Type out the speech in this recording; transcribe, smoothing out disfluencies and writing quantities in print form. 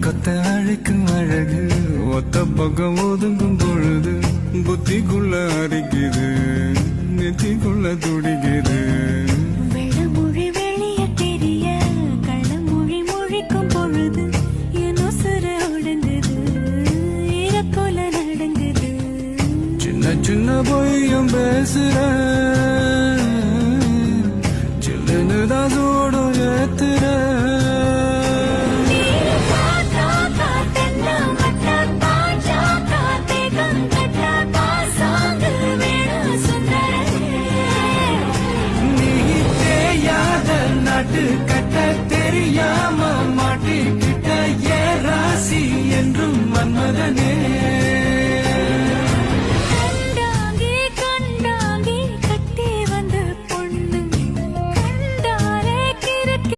கொத்த அழைக்கும் அழகு ஒத்த பக்கம் ஒதுங்கும் பொழுது புத்திக்குள்ள அரிக்குது நெத்திக்குள்ள துடிக்குது வெள்ளமொழி வெளிய தெரிய கள்ளமொழி மொழிக்கும் பொழுது என் உசுர உடங்குது இறக்கோல நடங்குது சின்ன சின்ன பொய்யும் பேசுற சில்லுன்னு தான் சூடும் ஏத்துற கட்ட தெரியாம மாட்டிக்கிட்ட ஏ ராசி என்றும் மன்மதனே